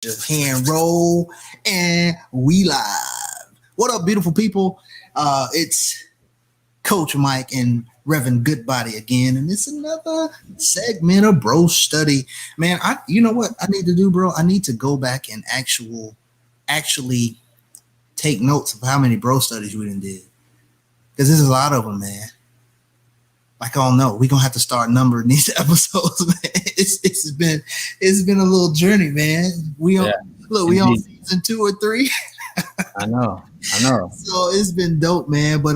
Just hand roll and we live. What up, beautiful people? It's Coach Mike and Reverend Goodbody again, and it's another segment of Bro Study. Man, you know what I need to do, bro? I need to go back and actually take notes of how many Bro Studies we done did, because there's a lot of them, man. Like, I don't know, we're gonna have to start numbering these episodes, man. It's been a little journey, man. We on season 2 or 3. I know. So it's been dope, man. But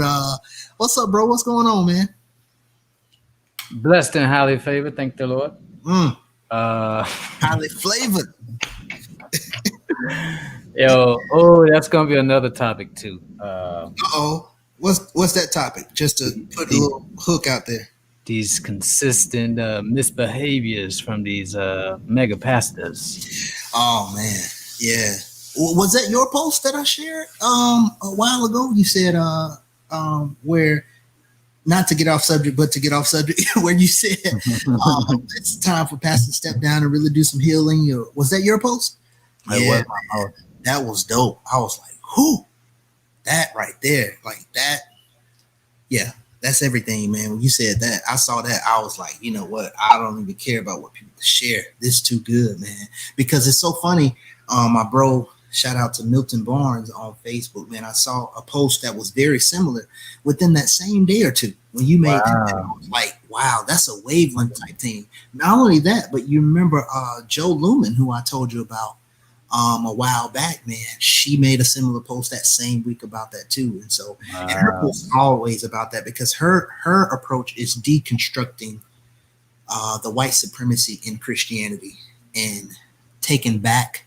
what's up, bro? What's going on, man? Blessed and highly favored, thank the Lord. Highly flavored. That's gonna be another topic too. What's that topic? Just to put a little hook out there. These consistent misbehaviors from these mega pastors. Oh man, yeah. Was that your post that I shared a while ago? You said where, not to get off subject, but to get off subject, where you said it's time for Pastor to step down and really do some healing. Was that your post? Yeah, that was dope. I was like, whoo, that right there, like that. Yeah, that's everything, man. When you said that, I saw that. I was like, you know what? I don't even care about what people share. This is too good, man. Because it's so funny. My bro, shout out to Milton Barnes on Facebook, man. I saw a post that was very similar within that same day or two. When you made that, I was like, wow, that's a wavelength type thing. Not only that, but you remember Joe Lumen, who I told you about a while back, man. She made a similar post that same week about that too. And so, and her post is always about that, because her approach is deconstructing the white supremacy in Christianity and taking back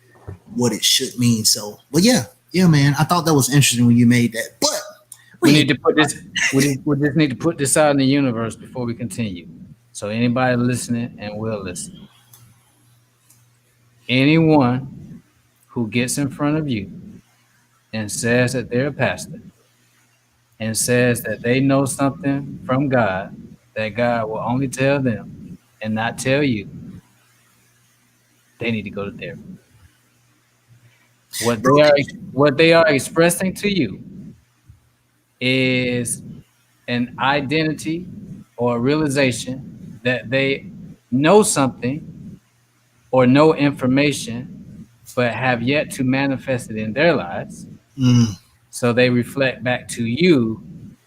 what it should mean. So, but yeah, man, I thought that was interesting when you made that. But we need to put this. We just need to put this out in the universe before we continue. So anybody listening and will listen, anyone who gets in front of you and says that they're a pastor and says that they know something from God that God will only tell them and not tell you, they need to go to therapy. What they are expressing to you is an identity or a realization that they know something or know information, but have yet to manifest it in their lives. So they reflect back to you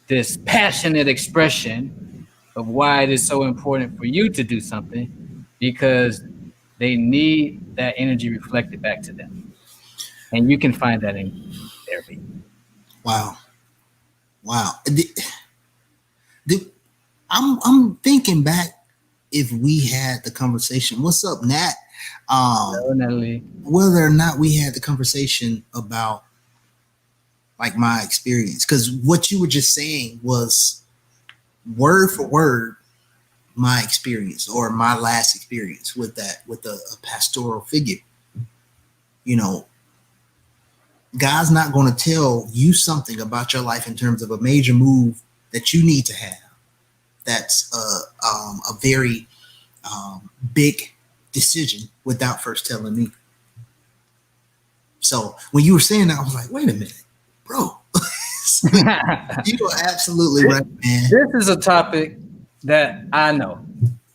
this passionate expression of why it is so important for you to do something, because they need that energy reflected back to them. And you can find that in therapy. Wow. I'm thinking back, if we had the conversation. What's up, Nat? Whether or not we had the conversation about like my experience, because what you were just saying was word for word my experience, or my last experience with a pastoral figure. You know, God's not going to tell you something about your life in terms of a major move that you need to have. That's a very big decision without first telling me. So when you were saying that, I was like, wait a minute, bro. You are absolutely right, man. This is a topic that I know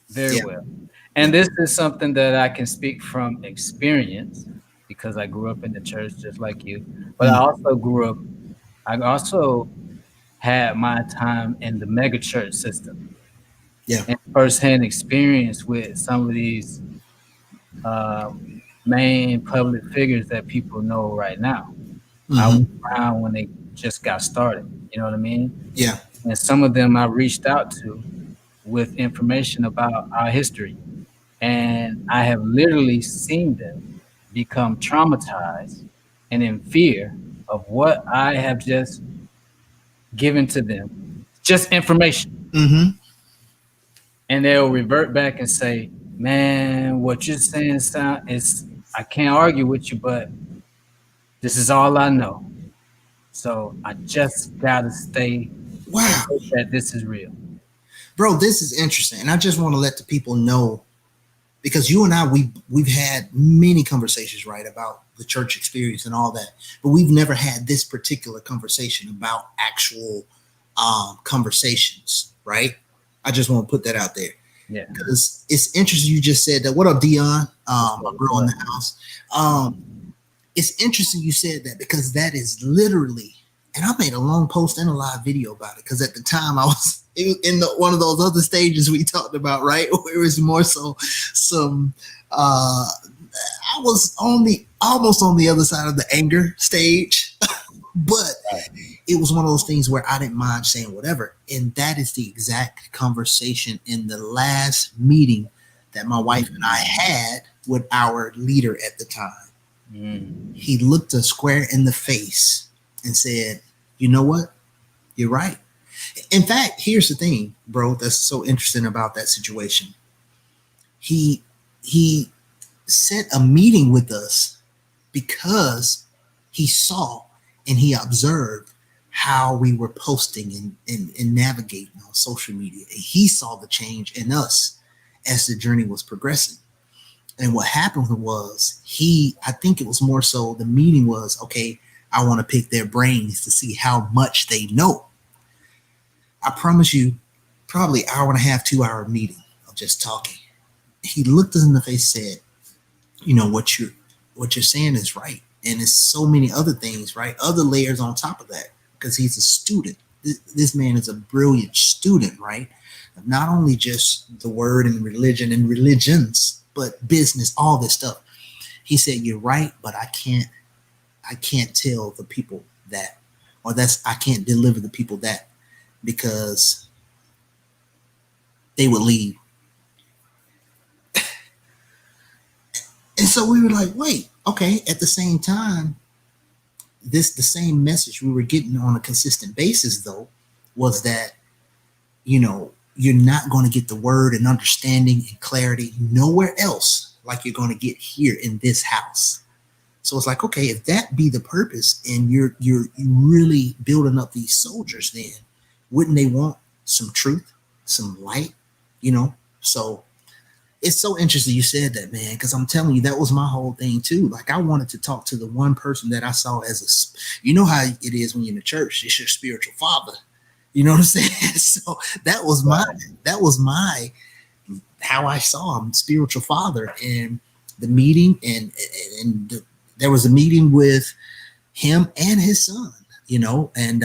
very well. And this is something that I can speak from experience, because I grew up in the church just like you. But I also had my time in the mega church system. Yeah. And firsthand experience with some of these main public figures that people know right now. I was around when they just got started. You know what I mean? Yeah. And some of them I reached out to with information about our history. And I have literally seen them become traumatized and in fear of what I have just given to them. Just information. And they'll revert back and say, man, what you're saying is, I can't argue with you, but this is all I know. So I just gotta stay. Wow. That this is real. Bro, this is interesting. And I just want to let the people know because you and I, we've had many conversations, right, about the church experience and all that, but we've never had this particular conversation about actual conversations, right? I just want to put that out there. Yeah, because it's interesting. You just said that. What up, Dion? My bro in the house. It's interesting you said that because that is literally, and I made a long post and a live video about it because at the time I was in one of those other stages we talked about, right? Where it was more so some. I was almost on the other side of the anger stage, but it was one of those things where I didn't mind saying whatever. And that is the exact conversation in the last meeting that my wife and I had with our leader at the time. He looked us square in the face and said, you know what? You're right. In fact, here's the thing, bro, that's so interesting about that situation. He set a meeting with us because he saw and he observed how we were posting and navigating on social media. And he saw the change in us as the journey was progressing. And what happened was I think it was more so the meeting was, okay, I want to pick their brains to see how much they know. I promise you, probably hour and a half, 2 hour meeting of just talking. He looked us in the face and said, you know, what you're saying is right. And it's so many other things, right? Other layers on top of that, because he's a student. This man is a brilliant student, right? Not only just the word and religion and religions, but business, all this stuff. He said, you're right, but I can't tell the people that, I can't deliver the people that because they would leave. And so we were like, wait, okay. At the same time, the same message we were getting on a consistent basis, though, was that, you know, you're not going to get the word and understanding and clarity nowhere else like you're going to get here in this house. So it's like, okay, if that be the purpose and you're really building up these soldiers, then wouldn't they want some truth, some light, you know? So it's so interesting you said that, man, because I'm telling you, that was my whole thing too. Like I wanted to talk to the one person that I saw as you know how it is when you're in the church, it's your spiritual father. You know what I'm saying? So that was my how I saw him, spiritual father, and the meeting, and there was a meeting with him and his son, you know, and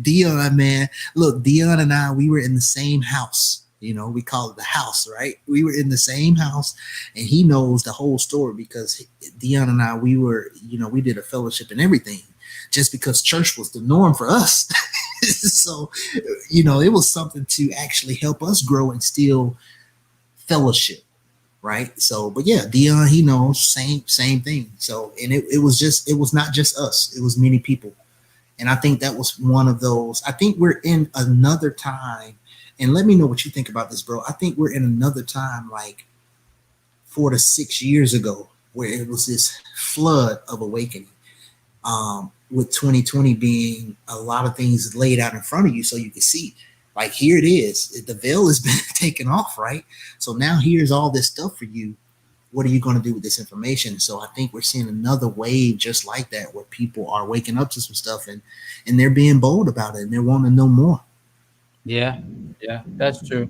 Dion, man, look, Dion and I, we were in the same house. You know, we call it the house, right? We were in the same house, and he knows the whole story because Dion and I, we were, you know, we did a fellowship and everything just because church was the norm for us. So, you know, it was something to actually help us grow and still fellowship, right? So, but yeah, Dion, he knows same thing. So, and it was not just us, it was many people. And I think that was one of those. I think we're in another time, and let me know what you think about this, bro. I think we're in another time, like 4 to 6 years ago, where it was this flood of awakening. With 2020 being a lot of things laid out in front of you so you can see, like, here it is. The veil has been taken off, right? So now here's all this stuff for you. What are you going to do with this information? So I think we're seeing another wave just like that, where people are waking up to some stuff and they're being bold about it and they're wanting to know more. Yeah, that's true.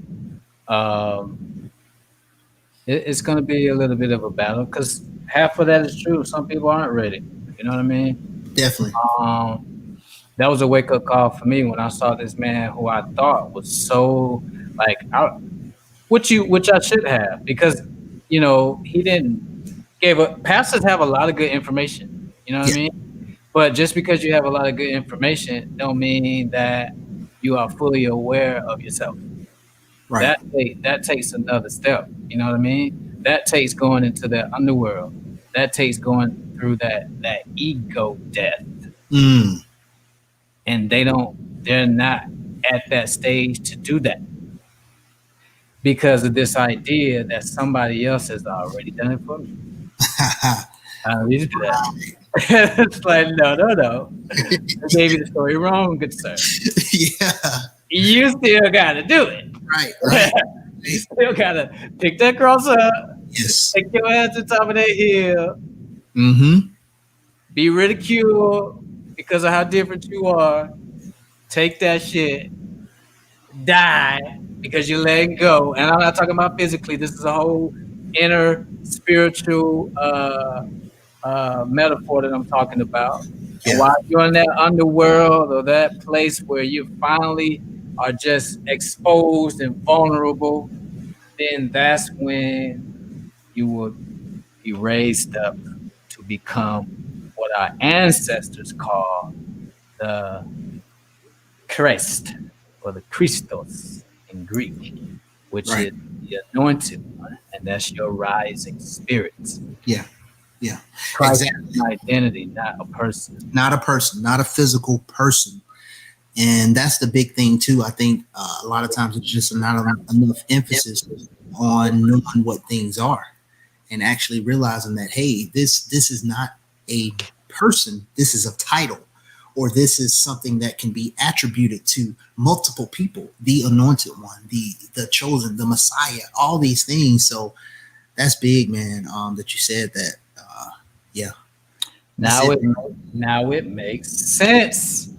It's going to be a little bit of a battle because half of that is true. Some people aren't ready. You know what I mean? Definitely. That was a wake up call for me when I saw this man who I thought was so like, which I should have, because, you know, he didn't pastors have a lot of good information. You know what I mean? But just because you have a lot of good information don't mean that you are fully aware of yourself. Right. That takes another step. You know what I mean? That takes going into the underworld. That takes going through that ego death. And they're not at that stage to do that because of this idea that somebody else has already done it for me. I don't need to do that. It's like, no. I gave you the story wrong, good sir. Yeah. You still got to do it. Right. You still gotta pick that cross up, Yes. take your ass to the top of that hill, Mm-hmm. be ridiculed because of how different you are. Take that shit, die because you're letting go. And I'm not talking about physically. This is a whole inner spiritual metaphor that I'm talking about. And Yeah. while you're in that underworld or that place where you finally are just exposed and vulnerable, then that's when you will be raised up to become what our ancestors call the Christ or the Christos in Greek, which Right. is the anointed one, and that's your rising spirit. Yeah. Yeah. Christ Exactly. is an identity, not a person. Not a person, not a physical person. And that's the big thing too. I think a lot of times it's just not enough emphasis on knowing what things are and actually realizing that, hey, this is not a person. This is a title, or this is something that can be attributed to multiple people. The anointed one, the chosen, the Messiah, all these things. So that's big, man. That you said that. Yeah. That's Now it. it now it makes sense.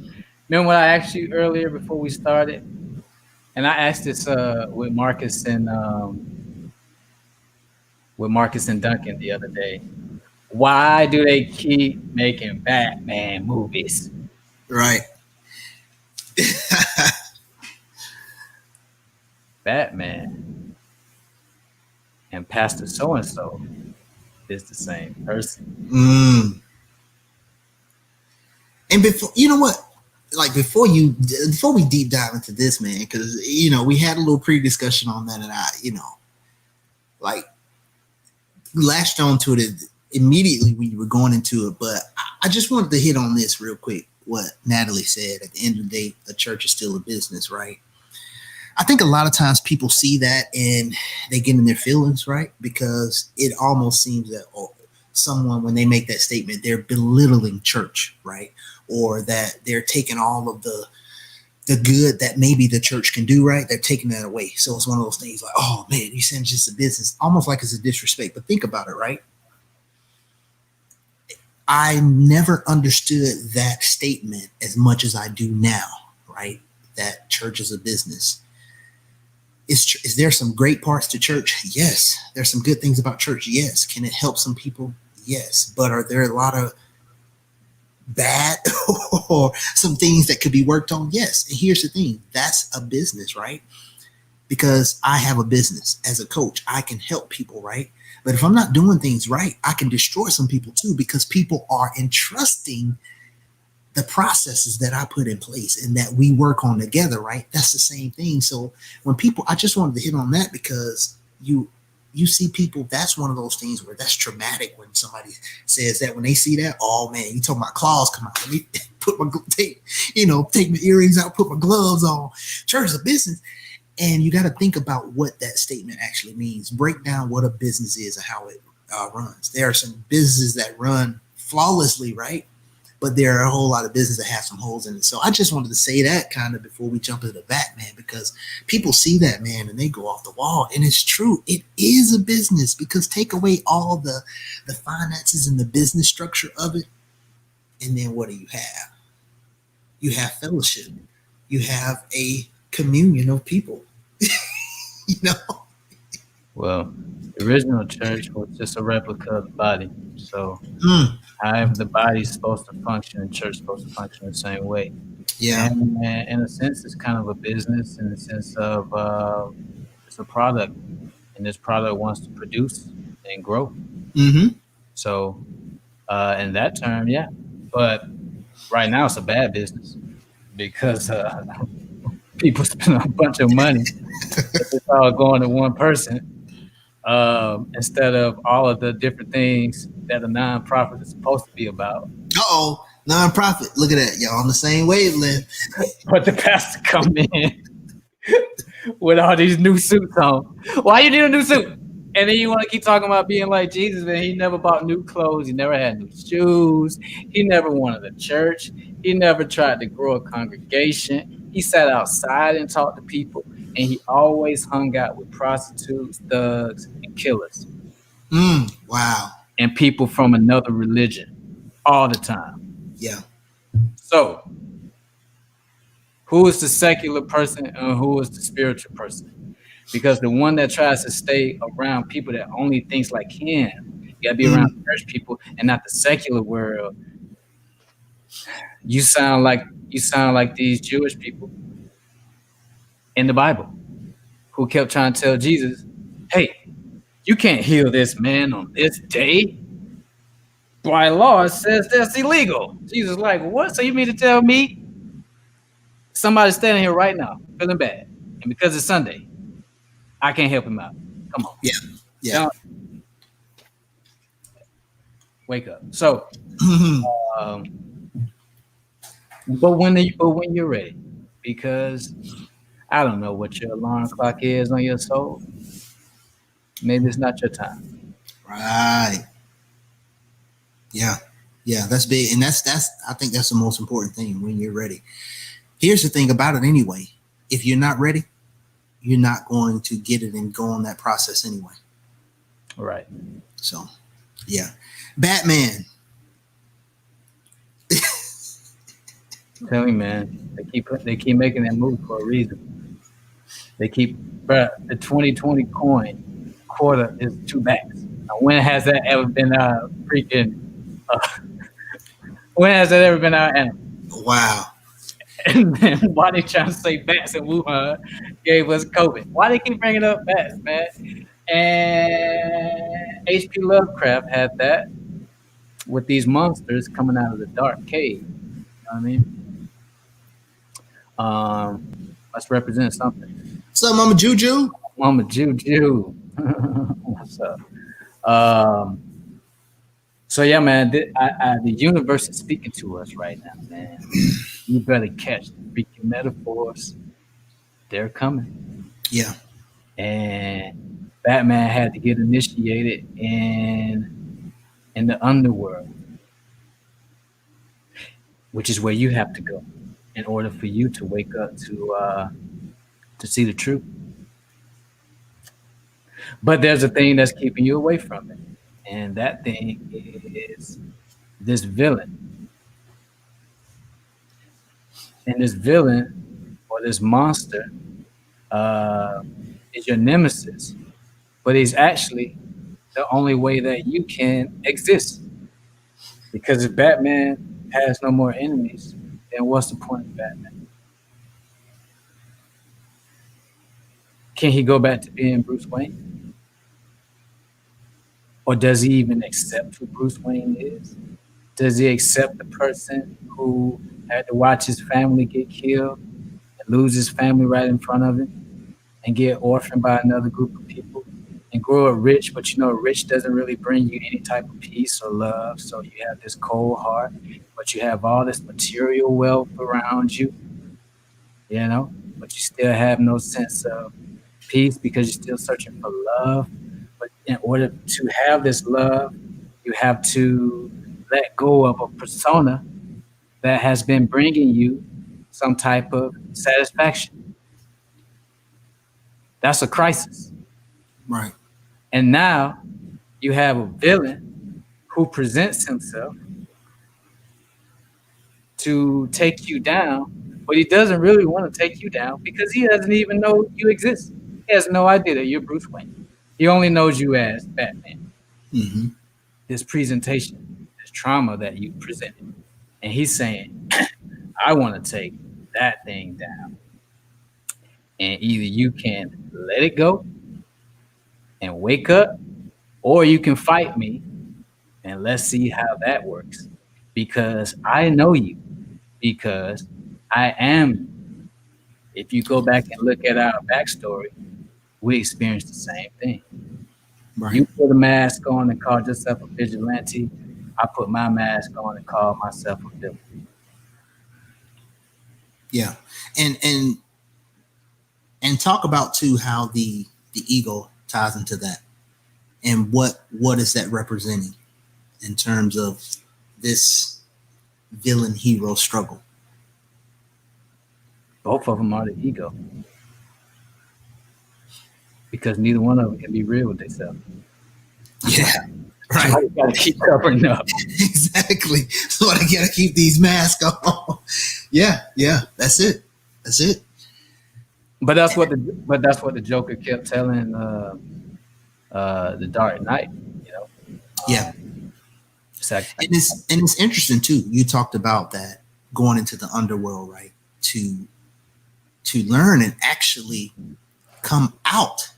Remember what I asked you earlier before we started, and I asked this with Marcus and Duncan the other day. Why do they keep making Batman movies? Right. Batman and Pastor So and So is the same person. Mm. And before, you know what? Like before we deep dive into this, man, because we had a little pre-discussion on that, and I, like latched onto it immediately when you were going into it. But I just wanted to hit on this real quick. What Natalie said at the end of the day, a church is still a business, right? I think a lot of times people see that and they get in their feelings, right? Because it almost seems that someone, when they make that statement, they're belittling church, right? Or that they're taking all of the good that maybe the church can do, right? They're taking that away. So it's one of those things like, oh man, you said it's just a business, almost like it's a disrespect. But think about it, right? I never understood that statement as much as I do now, right? That church is a business. Is there some great parts to church? Yes. There's some good things about church. Yes. Can it help some people? Yes. But are there a lot of bad or some things that could be worked on? Yes. And here's the thing. That's a business, right? Because I have a business as a coach. I can help people, right? But if I'm not doing things right, I can destroy some people too, because people are entrusting the processes that I put in place and that we work on together, right? That's the same thing. So when people, I just wanted to hit on that because you see people, that's one of those things where that's traumatic when somebody says that. When they see that, oh man, you talking about claws come out. Let me take my earrings out, put my gloves on. Church is a business. And you got to think about what that statement actually means. Break down what a business is and how it runs. There are some businesses that run flawlessly, right? But there are a whole lot of businesses that have some holes in it. So I just wanted to say that kind of before we jump into the Batman, because people see that, man, and they go off the wall. And it's true. It is a business, because take away all the finances and the business structure of it. And then what do you have? You have fellowship. You have a communion of people. Well, the original church was just a replica of the body. So Mm, however the body's supposed to function, the church is supposed to function the same way. yeah. And in a sense, it's kind of a business in the sense of it's a product, and this product wants to produce and grow. Mm-hmm. So in that term, yeah. But right now, it's a bad business because people spend a bunch of money. It's all going to one person instead of all of the different things that a nonprofit is supposed to be about. Uh-oh. Nonprofit. Look at that. Y'all on the same wavelength. But the pastor come in with all these new suits on. Why you need a new suit? And then you want to keep talking about being like Jesus, and he never bought new clothes. He never had new shoes. He never wanted a church. He never tried to grow a congregation. He sat outside and talked to people, and he always hung out with prostitutes, thugs, and killers, Wow. and people from another religion all the time. Yeah. So, who is the secular person and who is the spiritual person? Because the one that tries to stay around people that only thinks like him, you gotta be around church people and not the secular world. You sound like these Jewish people in the Bible who kept trying to tell Jesus, "Hey, you can't heal this man on this day. By law, it says that's illegal." Jesus like, "What? So you mean to tell me somebody's standing here right now feeling bad, and because it's Sunday, I can't help him out? Come on." Yeah. Yeah. Wake up. So, but when you're ready, because I don't know what your alarm clock is on your soul. Maybe it's not your time. Right. Yeah. Yeah. That's big. And that's, I think that's the most important thing when you're ready. Here's the thing about it anyway. If you're not ready, you're not going to get it and go on that process anyway. Right. So, yeah. Batman. Tell me, man. They keep making that movie for a reason. They keep, bruh, the 2020 coin quarter is 2 backs. Now, when has that ever been freaking? When has that ever been our animal? Wow. And then why they trying to say bats in Wuhan gave us COVID? Why they keep bringing up bats, man? And H.P. Lovecraft had that with these monsters coming out of the dark cave. You know what I mean? Let's represent something. What's up, Mama Juju? Mama Juju. What's up? So yeah, man, the universe is speaking to us right now, man. You better catch the freaking metaphors. They're coming. Yeah. And Batman had to get initiated in the underworld, which is where you have to go in order for you to wake up to see the truth. But there's a thing that's keeping you away from it, and that thing is this villain. And this villain or this monster is your nemesis, but he's actually the only way that you can exist. Because if Batman has no more enemies, then what's the point of Batman? Can he go back to being Bruce Wayne? Or does he even accept who Bruce Wayne is? Does he accept the person who had to watch his family get killed and lose his family right in front of him and get orphaned by another group of people and grow up rich? But rich doesn't really bring you any type of peace or love. So you have this cold heart, but you have all this material wealth around you, but you still have no sense of peace because you're still searching for love. But in order to have this love, you have to let go of a persona that has been bringing you some type of satisfaction. That's a crisis. Right. And now you have a villain who presents himself to take you down, but he doesn't really want to take you down because he doesn't even know you exist. He has no idea that you're Bruce Wayne. He only knows you as Batman. Mm-hmm. This presentation, this trauma that you presented. And he's saying, I want to take that thing down. And either you can let it go and wake up, or you can fight me, and let's see how that works. Because I know you, because I am you. If you go back and look at our backstory, we experienced the same thing. Right. You put a mask on and called yourself a vigilante. I put my mask on and called myself a villain. Yeah, and talk about too how the ego ties into that, and what is that representing in terms of this villain hero struggle. Both of them are the ego because neither one of them can be real with themselves. Yeah, That's right. why you gotta keep covering up. Exactly. So I gotta keep these masks on. Yeah, yeah. That's it. That's it. But that's what the Joker kept telling the Dark Knight. You know, Yeah. it's like, And it's interesting too. You talked about that going into the underworld, right? To learn and actually come out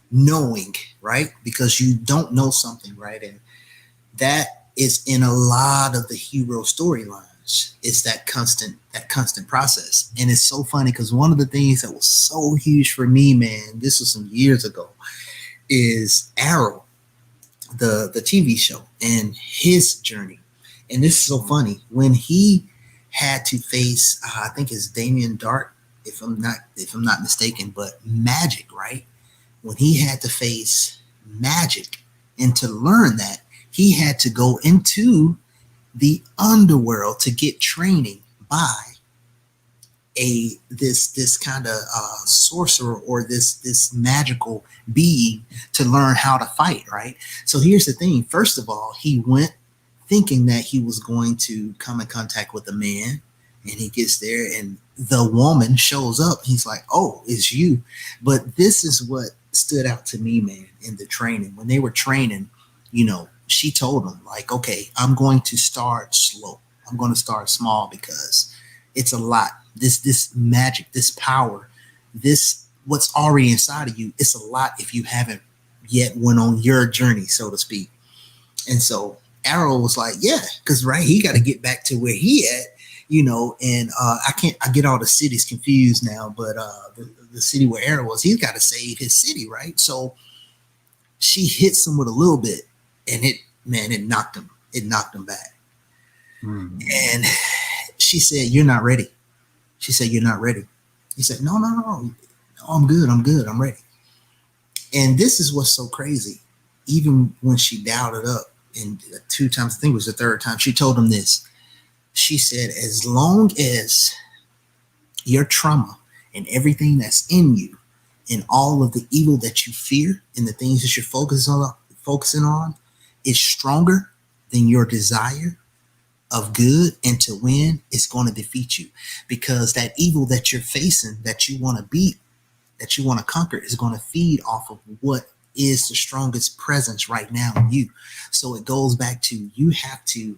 knowing, right? Because you don't know something, right? And that is in a lot of the hero storylines. It's that constant process. And it's so funny because one of the things that was so huge for me, man, this was some years ago, is Arrow, the TV show, and his journey. And this is so funny when he had to face, I think it's Damien Dark, if I'm not mistaken, but Magic, right? When he had to face Magic, and to learn that, he had to go into the underworld to get training by this kind of sorcerer, or this magical being, to learn how to fight, right? So here's the thing. First of all, he went thinking that he was going to come in contact with a man, and he gets there and the woman shows up. He's like, oh, it's you. But this is what stood out to me, man, in the training. When they were training, she told him, like, okay, I'm going to start slow. I'm going to start small because it's a lot. This magic, this power, this what's already inside of you, it's a lot if you haven't yet went on your journey, so to speak. And so Arrow was like, yeah, because right, he got to get back to where he at, and I get all the cities confused now, but the city where Arrow was, he's got to save his city, right? So she hits him with a little bit, and it knocked him back. And she said, you're not ready. She said, you're not ready. He said, no, I'm good, I'm ready. And this is what's so crazy. Even when she dialed it up, and 2 times, I think it was the 3rd time, she told him this. She said, as long as your trauma and everything that's in you, and all of the evil that you fear and the things that you're focusing on is stronger than your desire of good and to win, is going to defeat you. Because that evil that you're facing, that you want to beat, that you want to conquer, is going to feed off of what is the strongest presence right now in you. So it goes back to, you have to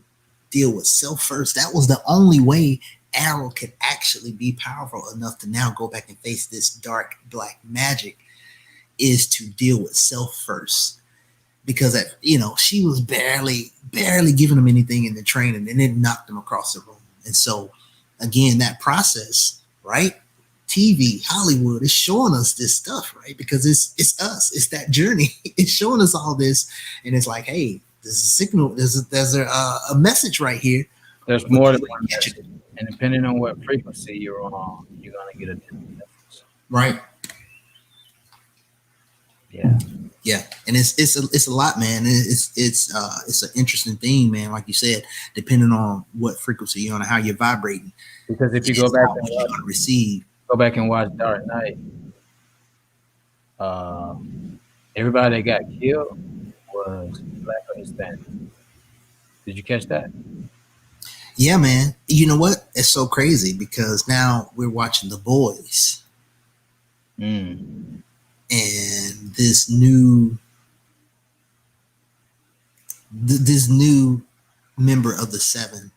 deal with self first. That was the only way Arrow could actually be powerful enough to now go back and face this dark black magic, is to deal with self first. Because she was barely giving him anything in the training, and it knocked him across the room. And so again, that process, right? TV, Hollywood is showing us this stuff, right? Because it's us, it's that journey. It's showing us all this, and it's like, hey, there's a signal, there's a message right here. There's more than one message, and depending on what frequency you're on, you're gonna get a different message. Right. Yeah. Yeah, and it's a lot, man. It's an interesting thing, man. Like you said, depending on what frequency you're on and how you're vibrating. Because if you go back and you're gonna receive. Go back and watch Dark Knight. Everybody that got killed was Black or Hispanic. Did you catch that? Yeah, man. You know what? It's so crazy because now we're watching The Boys. And this new member of the 7,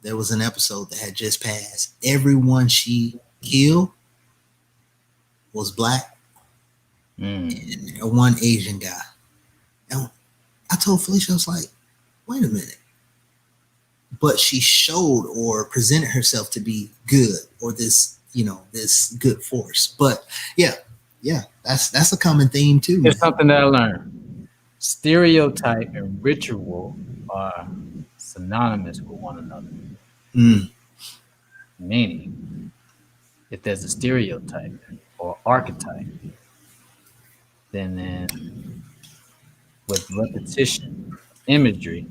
there was an episode that had just passed. Everyone she killed was black, and one Asian guy. And I told Felicia, I was like, wait a minute. But she showed or presented herself to be good, or this good force. But yeah, that's a common theme too. It's something that I learned. Stereotype and ritual are synonymous with one another. Meaning, if there's a stereotype or archetype, then with repetition, imagery,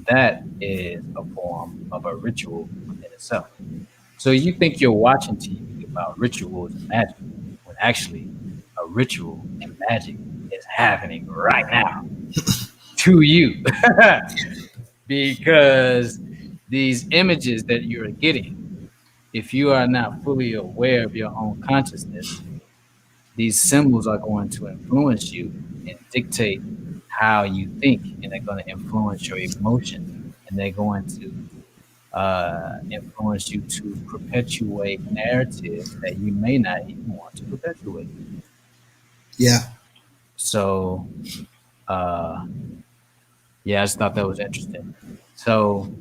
that is a form of a ritual in itself. So you think you're watching TV, about rituals and magic, when actually a ritual and magic is happening right now to you. Because these images that you're getting, if you are not fully aware of your own consciousness, these symbols are going to influence you and dictate how you think, and they're going to influence your emotions, and they're going to influence you to perpetuate narratives that you may not even want to perpetuate. Yeah. So, yeah, I just thought that was interesting. So,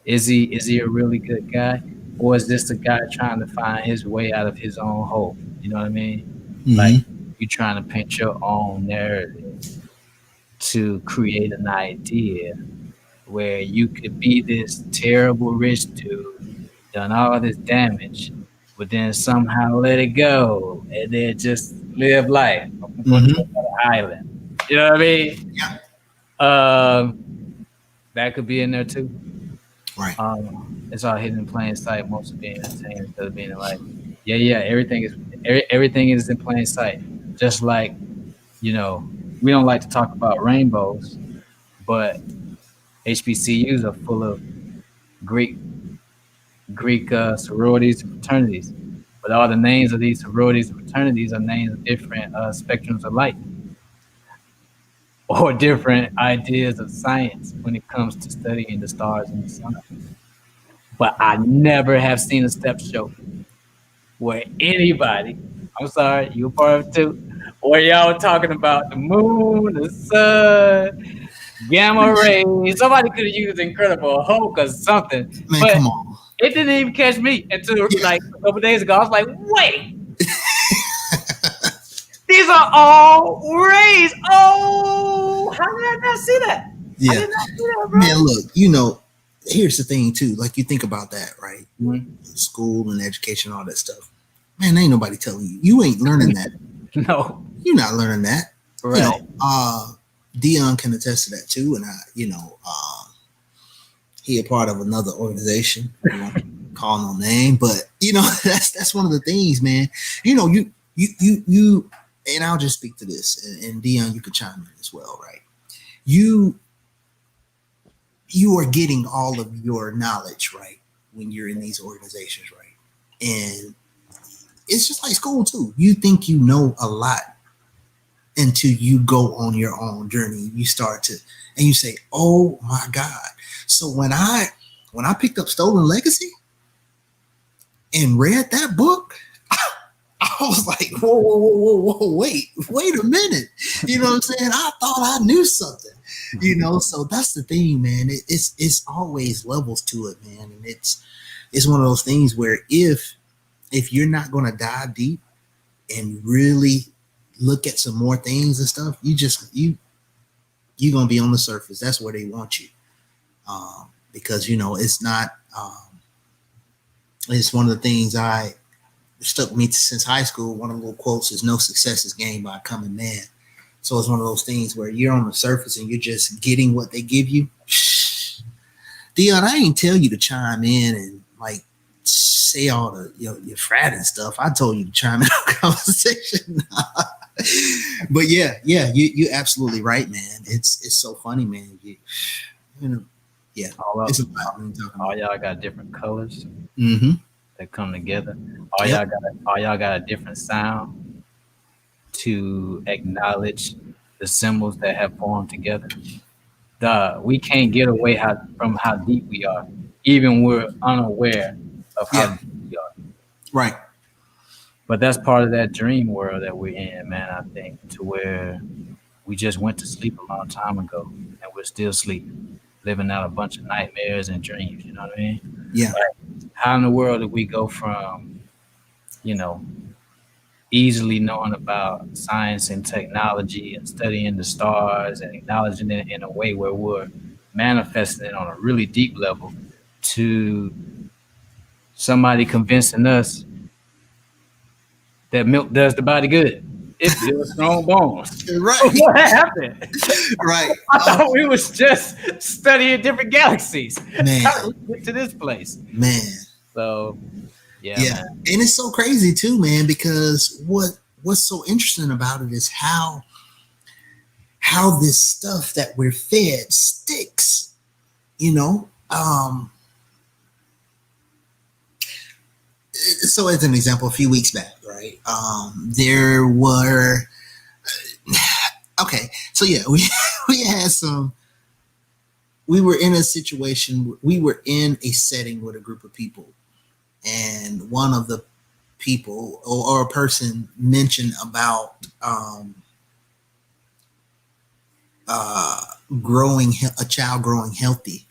is he a really good guy, or is this a guy trying to find his way out of his own hole? You know what I mean? Like you trying to paint your own narrative to create an idea where you could be this terrible rich dude, done all this damage, but then somehow let it go and then just live life. I'm going to another island. You know what I mean? Yeah. That could be in there too. Right. It's all hidden in plain sight. Most of being entertained instead of being like, yeah, everything is in plain sight. Just like, we don't like to talk about rainbows, but HBCUs are full of Greek sororities and fraternities. But all the names of these sororities and fraternities are names of different spectrums of light, or different ideas of science when it comes to studying the stars and the sun. But I never have seen a step show where anybody, I'm sorry, you a part of it too, where y'all were talking about the moon, the sun, gamma rays. Somebody could have used Incredible Hulk or something. Man, but come on. It didn't even catch me until like a couple days ago. I was like, wait. These are all rays. Oh, how did I not see that? Yeah. I did not see that, bro. Man, look, here's the thing too. Like you think about that, right? School and education, all that stuff. Man, ain't nobody telling you. You ain't learning that. No. You're not learning that. Right. Dion can attest to that too. And he a part of another organization. I won't call no name, but that's one of the things, man. You and I'll just speak to this, and Dion, you could chime in as well, right? You are getting all of your knowledge, right, when you're in these organizations, right? And it's just like school too. You think you know a lot until you go on your own journey. You start to, and you say, "Oh my God!" So when I picked up Stolen Legacy and read that book, I was like, whoa, wait a minute. You know what I'm saying? I thought I knew something, so that's the thing, man. It's always levels to it, man. And it's one of those things where if you're not going to dive deep and really look at some more things and stuff, you're going to be on the surface. That's where they want you. Because, it's not, it's one of the things I stuck me since high school. One of the little quotes is, "No success is gained by a common man." So it's one of those things where you're on the surface and you're just getting what they give you. Dion, I ain't tell you to chime in and like say all the your frat and stuff. I told you to chime in on the conversation. But yeah, you absolutely right, man. It's so funny, man. Yeah. All y'all got different colors. That come together. All y'all got a different sound to acknowledge the symbols that have formed together. We can't get away from how deep we are, even we're unaware of how deep we are. Right. But that's part of that dream world that we're in, man. I think, to where we just went to sleep a long time ago, and we're still sleeping, living out a bunch of nightmares and dreams. You know what I mean? Yeah. Like, how in the world did we go from, easily knowing about science and technology and studying the stars and acknowledging it in a way where we're manifesting it on a really deep level, to somebody convincing us that milk does the body good? It builds strong bones. Right. What happened? Right. I thought we was just studying different galaxies. Man. How did we get to this place? Man. So Yeah, Yeah, man. and it's so crazy too, man. Because what's so interesting about it is how this stuff that we're fed sticks. You know, so as an example, a few weeks back, right? There were okay, so yeah, we we had some. We were in a situation. We were in a setting with a group of people, and one of the people or a person mentioned about uh, growing a child growing healthy,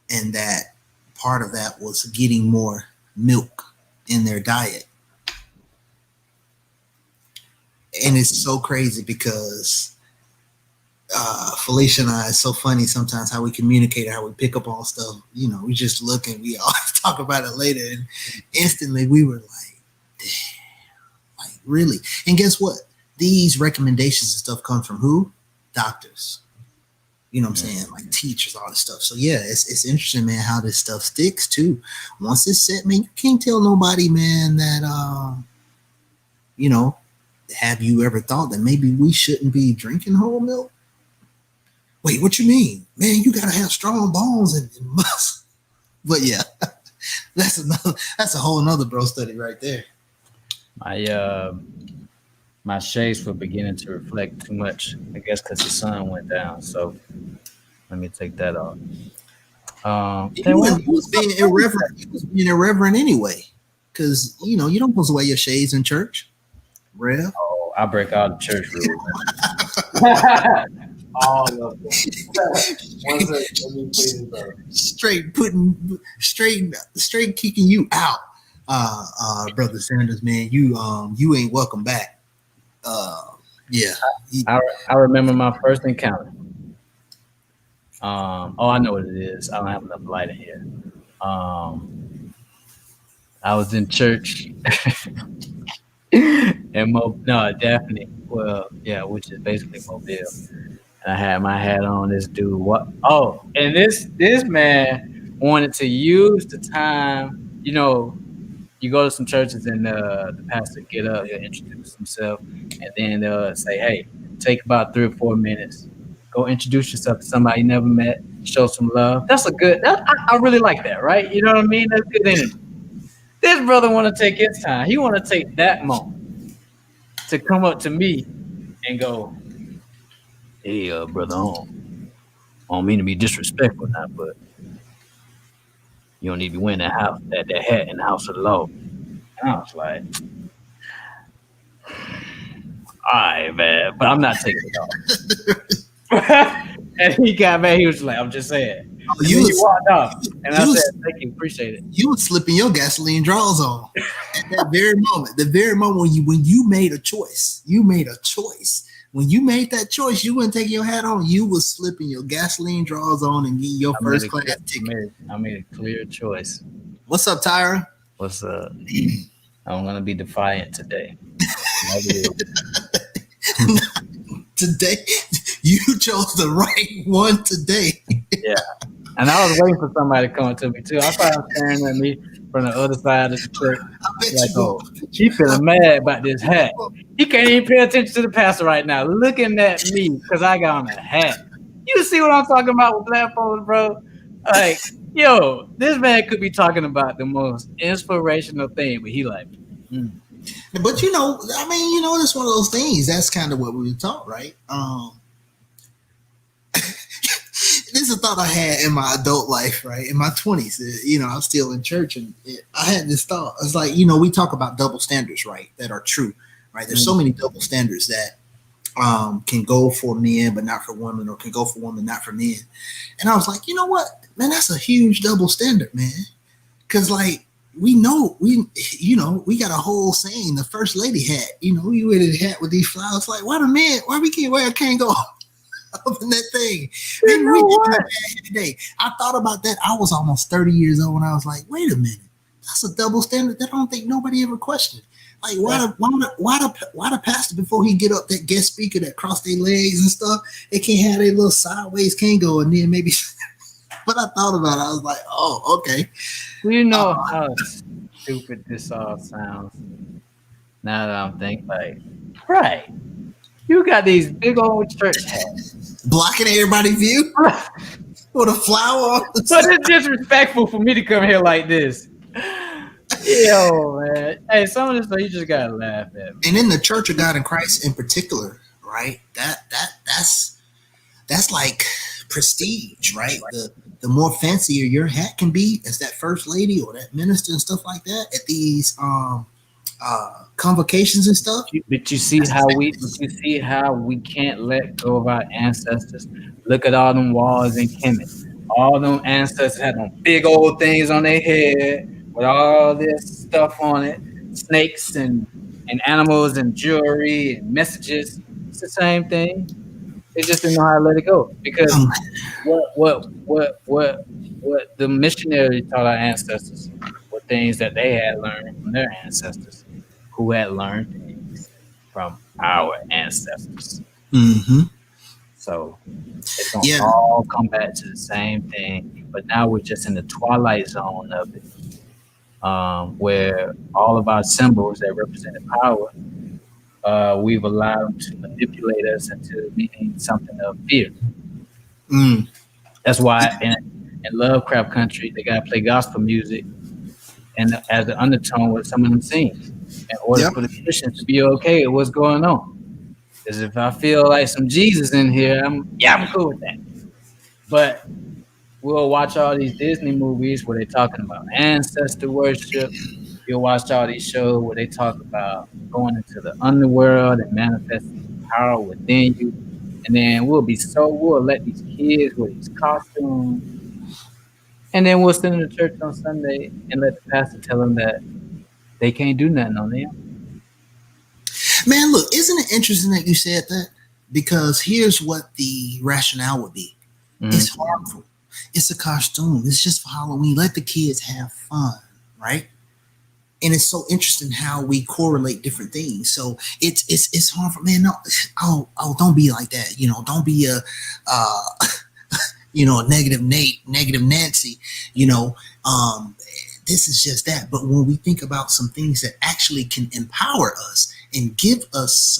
and that part of that was getting more milk in their diet. And it's so crazy because Felicia and I, it's so funny sometimes how we communicate, how we pick up on stuff. You know, we just look and we always talk about it later, and instantly we were like really. And guess what? These recommendations and stuff come from who? Doctors. You know what I'm saying? Like teachers, all this stuff. So yeah, it's interesting, man, how this stuff sticks too. Once it's set, man, you can't tell nobody, man, that you know, have you ever thought that maybe we shouldn't be drinking whole milk? Wait, what you mean? Man, you gotta have strong bones and muscle. But yeah, that's a whole nother bro study right there. My my shades were beginning to reflect too much. I guess because the sun went down. So let me take that off. Then what? You was being irreverent. You was being irreverent anyway. Cause you know, you don't supposed to wear your shades in church. Rev. Oh, I break all the church rules. All of them. Straight putting straight kicking you out. Brother Sanders, man, you ain't welcome back. Yeah. I remember my first encounter. Oh, I know what it is. I don't have enough light in here. I was in church, and no, Daphne. Well, yeah, which is basically Mobile. And I had my hat on. This dude, what? Oh, and this man wanted to use the time. You know, you go to some churches and the pastor get up, he'll introduce himself, and then they'll say, "Hey, take about 3 or 4 minutes, go introduce yourself to somebody you never met, show some love." That's a good. I really like that, right? You know what I mean? That's good energy. This brother want to take his time. He want to take that moment to come up to me and go, "Hey, brother, I don't mean to be disrespectful now, but you don't need to be wearing that hat in the house of the Lord." And I was like, "All right, man, but I'm not taking it off." And he got mad. He was like, "I'm just saying." And You then he was walked off, and I you said, was "Thank you, appreciate it." you was slipping your gasoline draws on at that very moment. The very moment when you made a choice, you made a choice. When you made that choice, you wouldn't take your hat on. You was slipping your gasoline draws on and getting your first class ticket. I made a clear choice. What's up, Tyra? What's up? I'm gonna be defiant today. Today, you chose the right one today. Yeah. And I was waiting for somebody to come up to me too. I thought him staring at me from the other side of the church. I bet Like, you go. oh, he feeling mad about this hat. He can't even pay attention to the pastor right now, looking at me because I got on a hat. You see what I'm talking about with black folks, bro? Like, yo, this man could be talking about the most inspirational thing, but he like, But you know, I mean, you know, it's one of those things. That's kind of what we were taught, right? This is a thought I had in my adult life, right? In my 20s, you know, I'm still in church, and I had this thought. It's like, you know, we talk about double standards, right? That are true, right? There's so many double standards that can go for men but not for women, or can go for women not for men. And I was like, you know what, man, that's a huge double standard, man. Because like we know you know, we got a whole saying, the first lady hat. You know, we wear the hat with these flowers. Like, why the man? Why we can't wear a Kango up in that thing? Maybe we did that today. I thought about that. I was almost 30 years old when I was like, wait a minute, that's a double standard that I don't think nobody ever questioned. Like, why the pastor, before he get up, that guest speaker that cross their legs and stuff, they can't have their little sideways Kango, and then maybe. But I thought about it. I was like, oh, okay. you know, stupid this all sounds. Now that I'm thinking, like, right, you got these big old church hats. Blocking everybody's view with a flower on the But side. it's disrespectful for me to come here like this. Yo, man. Hey, some of this stuff you just gotta laugh at. And in the Church of God in Christ in particular, right? That's like prestige, right? The more fancier your hat can be as that first lady or that minister and stuff like that at these convocations and stuff. But you see how we can't let go of our ancestors. Look at all them walls in Kemet. All them ancestors had them big old things on their head with all this stuff on it, snakes and animals and jewelry and messages. It's the same thing. They just didn't know how to let it go because what the missionaries taught our ancestors were things that they had learned from their ancestors, who had learned things from our ancestors. Mm-hmm. So it's gonna all come back to the same thing, but now we're just in the twilight zone of it, where all of our symbols that represented power, we've allowed them to manipulate us into meaning something of fear. That's why in Lovecraft Country they gotta play gospel music and as an undertone with some of them scenes in order for the Christians to be okay with what's going on. Because if I feel like some Jesus in here, I'm cool with that. But we'll watch all these Disney movies where they're talking about ancestor worship. You'll watch all these shows where they talk about going into the underworld and manifesting power within you. And then we'll let these kids with these costumes. And then we'll send them to church on Sunday and let the pastor tell them that they can't do nothing on them. Man, look, isn't it interesting that you said that? Because here's what the rationale would be. Mm-hmm. It's harmful. It's a costume. It's just for Halloween. Let the kids have fun, right? And it's so interesting how we correlate different things. So it's harmful, man. No, don't be like that. Don't be a negative Nate, negative Nancy. This is just that. But when we think about some things that actually can empower us and give us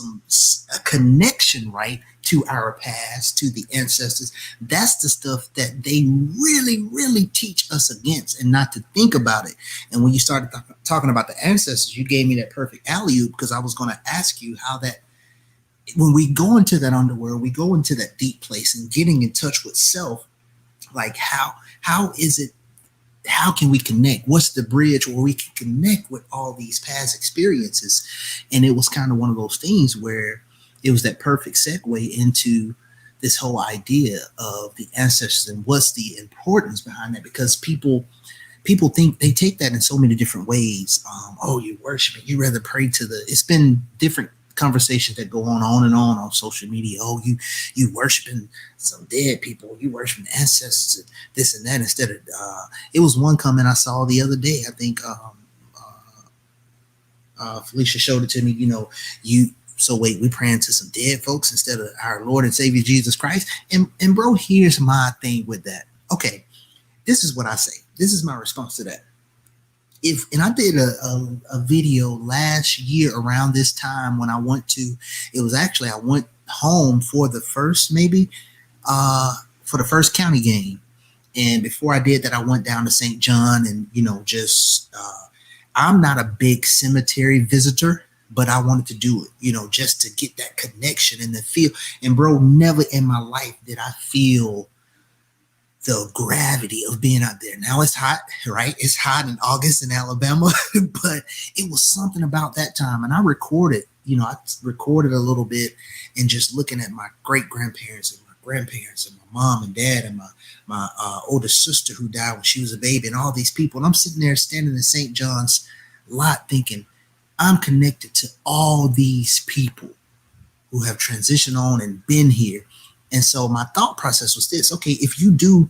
a connection, right, to our past, to the ancestors, that's the stuff that they really, really teach us against and not to think about it. And when you started talking about the ancestors, you gave me that perfect alley-oop because I was going to ask you how that, when we go into that underworld, we go into that deep place and getting in touch with self, like how is it, how can we connect? What's the bridge where we can connect with all these past experiences? And it was kind of one of those things where it was that perfect segue into this whole idea of the ancestors and what's the importance behind that, because people think they take that in so many different ways. You worship it. You rather pray to it's been different conversations that go on and on social media. You worshiping some dead people, you worshiping ancestors, and this and that, instead of it was one comment I saw the other day. I think Felicia showed it to me. Wait, we praying to some dead folks instead of our Lord and Savior Jesus Christ. And bro, here's my thing with that. Okay, this is what I say. This is my response to that. I did a video last year around this time when I went home for the first for the first county game. And before I did that, I went down to St. John and, I'm not a big cemetery visitor, but I wanted to do it, just to get that connection and the feel. And bro, never in my life did I feel the gravity of being out there. Now it's hot, right? It's hot in August in Alabama, but it was something about that time. And I recorded a little bit and just looking at my great grandparents and my grandparents and my mom and dad and my older sister who died when she was a baby and all these people. And I'm sitting there standing in St. John's lot thinking, I'm connected to all these people who have transitioned on and been here. And so my thought process was this: okay, if you do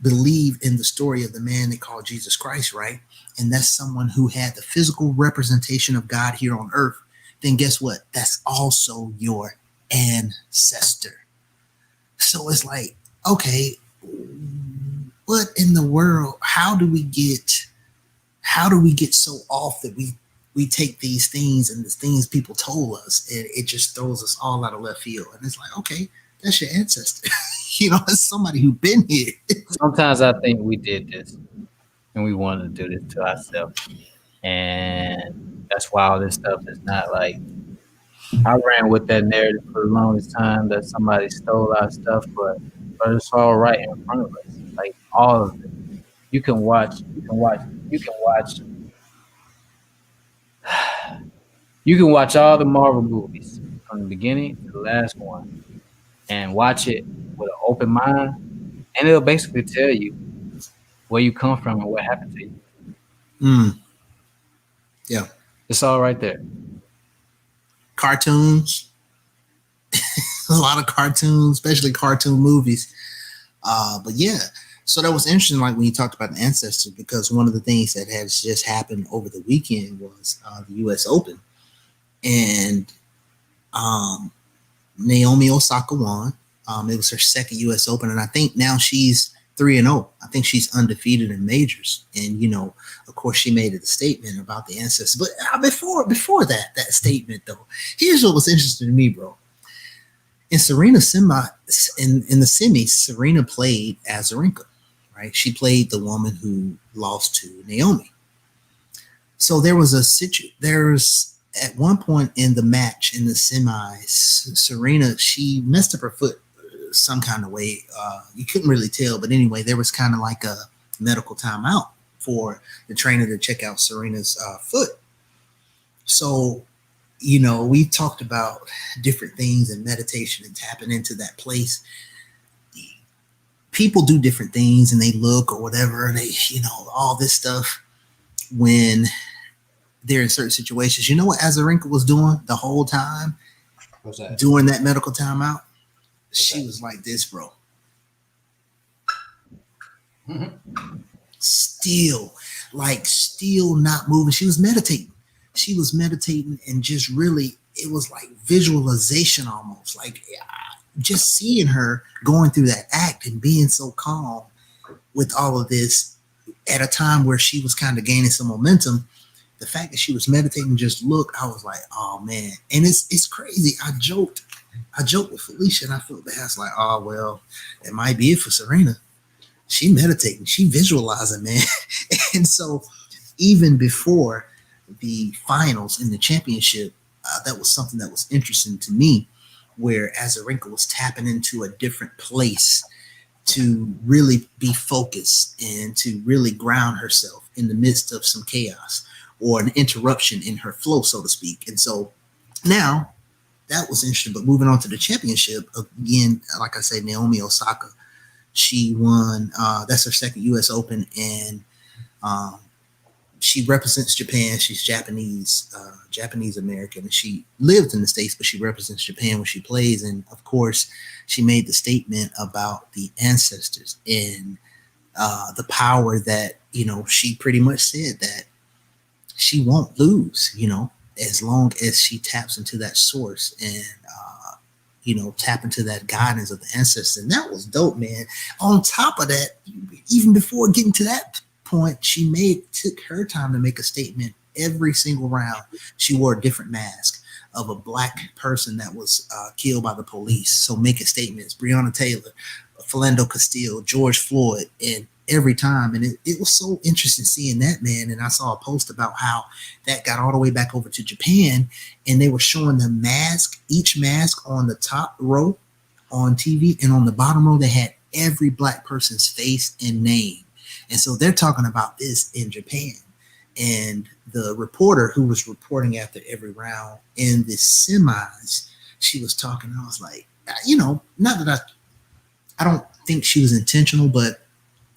believe in the story of the man they call Jesus Christ, right? And that's someone who had the physical representation of God here on earth, then guess what? That's also your ancestor. So it's like, okay, what in the world? How do we get so off that we take these things and the things people told us, and it just throws us all out of left field. And it's like, okay, that's your ancestor. It's somebody who's been here. Sometimes I think we did this and we wanted to do this to ourselves. And that's why all this stuff is not like, I ran with that narrative for the longest time that somebody stole our stuff, but it's all right in front of us. Like all of it. You can watch you can watch all the Marvel movies from the beginning to the last one and watch it with an open mind, and it'll basically tell you where you come from and what happened to you. Yeah. It's all right there. Cartoons. A lot of cartoons, especially cartoon movies. But yeah, so that was interesting, like when you talked about the ancestors, because one of the things that has just happened over the weekend was the U.S. Open. And Naomi Osaka won. It was her second U.S. Open, and I think now she's 3-0. I think she's undefeated in majors. And of course, she made a statement about the ancestors. But before that statement, though, here's what was interesting to me, bro. In Serena in the semis, Serena played Azarenka, right? She played the woman who lost to Naomi. So there was at one point in the match in the semis, Serena, she messed up her foot some kind of way. You couldn't really tell, but anyway, there was kind of like a medical timeout for the trainer to check out Serena's foot. So, we talked about different things and meditation and tapping into that place. People do different things and they look or whatever, they, all this stuff when they're in certain situations. You know what Azarenka was doing the whole time? What's that? During that medical timeout? She was like this, bro. Still not moving. She was meditating. And just really, it was like visualization almost. Like just seeing her going through that act and being so calm with all of this at a time where she was kind of gaining some momentum. The fact that she was meditating, just look, I was like, oh man. And it's crazy. I joked with Felicia and I felt bad. I was like, oh well, it might be it for Serena. She meditating, she visualizing, man. And so even before the finals in the championship, that was something that was interesting to me, where Azarenka was tapping into a different place to really be focused and to really ground herself in the midst of some chaos or an interruption in her flow, so to speak. And so now that was interesting. But moving on to the championship, again, like I said, Naomi Osaka, she won. That's her second U.S. Open, and she represents Japan. She's Japanese American, and she lived in the States, but she represents Japan when she plays. And of course, she made the statement about the ancestors and the power that, she pretty much said that she won't lose, as long as she taps into that source and, tap into that guidance of the ancestors. And that was dope, man. On top of that, even before getting to that point, she took her time to make a statement. Every single round, she wore a different mask of a black person that was killed by the police. So making statements, Breonna Taylor, Philando Castile, George Floyd, and every time. And it was so interesting seeing that, man. And I saw a post about how that got all the way back over to Japan, and they were showing the mask, each mask on the top row on TV, and on the bottom row, they had every black person's face and name. And so they're talking about this in Japan. And the reporter who was reporting after every round in the semis, she was talking, and I was like, not that I don't think she was intentional, but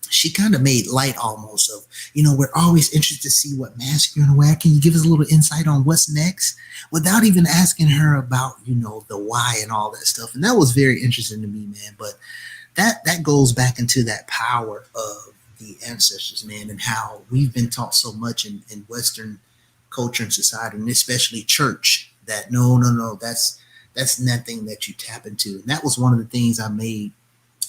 she kind of made light almost of, we're always interested to see what mask you're going to wear. Can you give us a little insight on what's next? Without even asking her about, the why and all that stuff. And that was very interesting to me, man. But that goes back into that power of the ancestors, man, and how we've been taught so much in Western culture and society, and especially church, that no, that's nothing that you tap into. And that was one of the things I made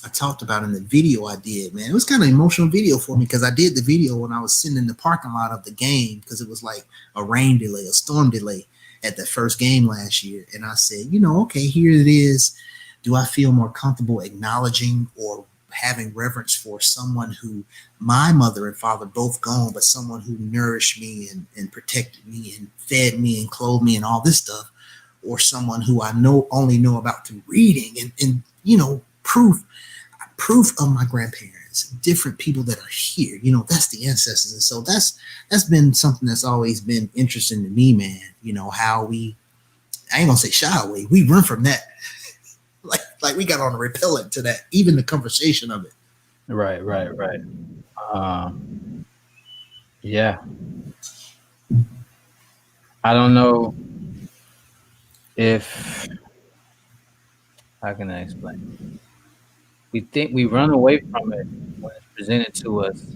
I talked about in the video I did, man. It was kind of an emotional video for me because I did the video when I was sitting in the parking lot of the game because it was like a rain delay, a storm delay at the first game last year. And I said, okay, here it is. Do I feel more comfortable acknowledging or having reverence for someone who my mother and father both gone, but someone who nourished me and protected me and fed me and clothed me and all this stuff, or someone who I only know about through reading and proof of my grandparents, different people that are here. That's the ancestors. And so that's been something that's always been interesting to me, man. How I ain't gonna say shy away, we run from that. like we got on a repellent to that, even the conversation of it. Right. Yeah. I don't know if, how can I explain? We think we run away from it when it's presented to us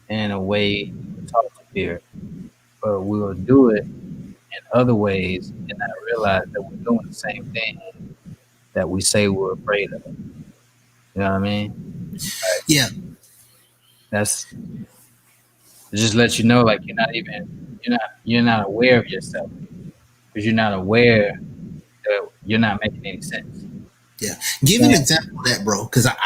in a way we talk to fear, but we will do it in other ways and not realize that we're doing the same thing that we say we're afraid of. You know what I mean? Yeah. That's just let you know, like you're not aware of yourself because you're not aware that you're not making any sense. Yeah. Give an example of that, bro. Because I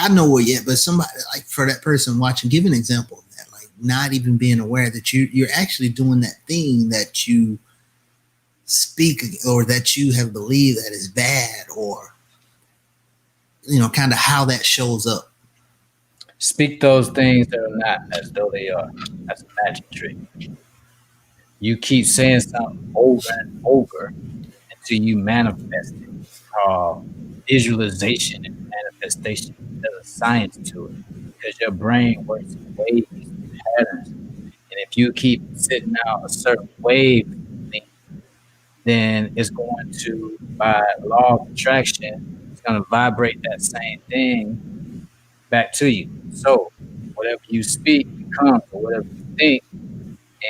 know it yet, but somebody, like, for that person watching, give an example of that. Like, not even being aware that you're actually doing that thing that you speak or that you have believed that is bad, or kind of how that shows up. Speak those things that are not as though they are. That's a magic trick. You keep saying something over and over until you manifest it. Visualization and manifestation. There's a science to it because your brain works in waves and patterns. And if you keep sitting out a certain wave, then it's going to, by law of attraction, it's going to vibrate that same thing back to you. So whatever you speak becomes, or whatever you think,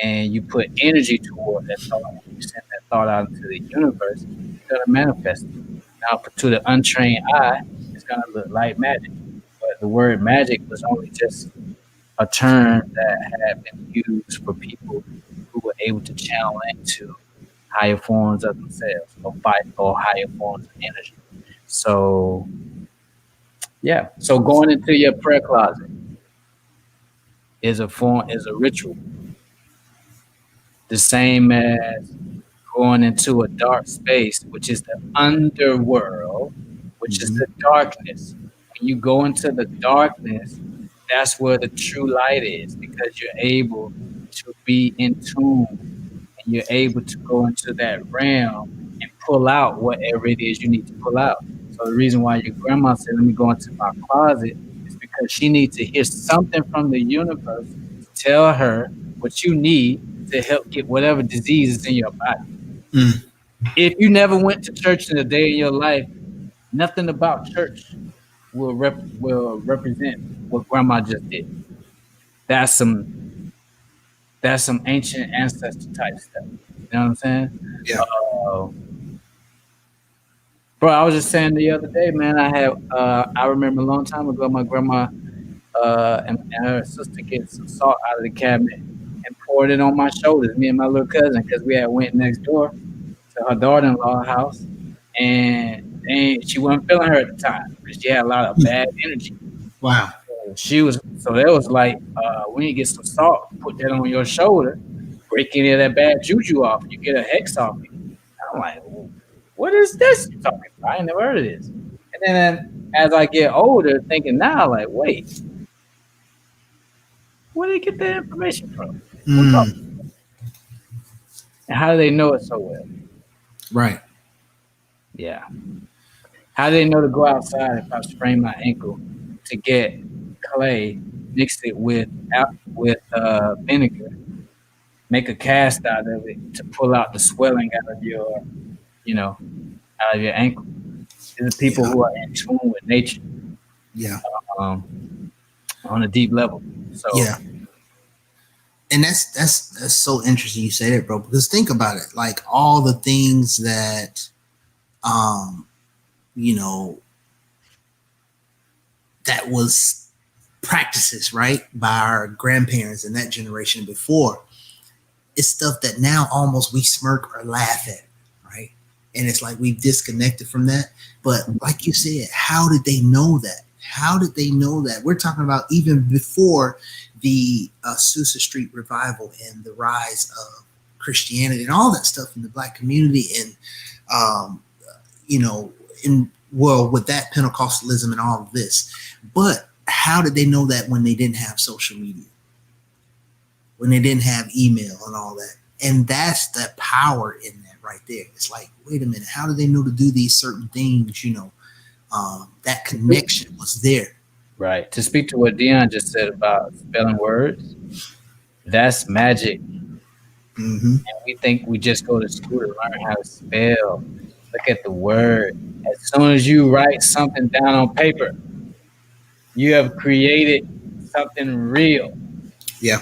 and you put energy toward that thought, and you send that thought out into the universe, it's going to manifest it. Now, to the untrained eye, it's going to look like magic. But the word magic was only just a term that had been used for people who were able to channel into higher forms of themselves or higher forms of energy. So, yeah. So going into your prayer closet is a ritual. The same as going into a dark space, which is the underworld, which is the darkness. When you go into the darkness, that's where the true light is, because you're able to be in tune and you're able to go into that realm and pull out whatever it is you need to pull out. So the reason why your grandma said, let me go into my closet, is because she needs to hear something from the universe to tell her what you need to help get whatever disease is in your body. If you never went to church in a day in your life, nothing about church will represent what grandma just did. That's some ancient ancestor type stuff. You know what I'm saying? Yeah. Bro, I was just saying the other day, man, I remember a long time ago, my grandma and her sister get some salt out of the cabinet and poured it on my shoulders, me and my little cousin, because we had went next door to her daughter-in-law's house, and she wasn't feeling her at the time because she had a lot of bad energy. Wow. So that was like, when you get some salt, put that on your shoulder, break any of that bad juju off, you get a hex off you. I'm like, what is this you're talking about? I ain't never heard of this. And then as I get older, thinking now, like, wait, where did they get that information from? And how do they know it so well? Right. Yeah. How do they know to go outside if I sprain my ankle to get clay, mix it with vinegar, make a cast out of it to pull out the swelling out of your ankle? These are people who are in tune with nature. Yeah. On a deep level. So yeah. And that's so interesting you say that, bro, because think about it. Like all the things that that was practices, right, by our grandparents and that generation before. It's stuff that now almost we smirk or laugh at, right? And it's like we've disconnected from that. But like you said, how did they know that? How did they know that? We're talking about even before the Azusa Street revival and the rise of Christianity and all that stuff in the Black community, and you know, with that Pentecostalism and all of this. But how did they know that when they didn't have social media, when they didn't have email and all that? And that's the power in that right there. It's like, wait a minute, how do they know to do these certain things? You know, that connection was there. Right. To speak to what Dion just said about spelling words, that's magic. Mm-hmm. And we think we just go to school to learn how to spell. Look at the word. As soon as you write something down on paper, you have created something real. Yeah.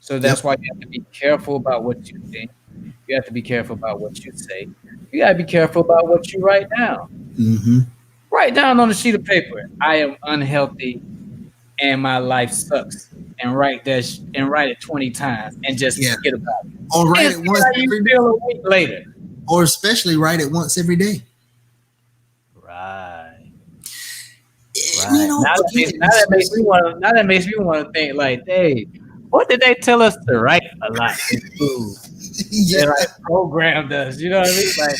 So that's why you have to be careful about what you think. You have to be careful about what you say. You got to be careful about what you write down. Mm-hmm. Write down on a sheet of paper, I am unhealthy and my life sucks. And write it 20 times and just forget about it. Or write it once every day. A week later. Or especially write it once every day. Right. You know, now that makes me want to think like, hey, what did they tell us to write a lot in school? They like programmed us, you know what I mean? Like,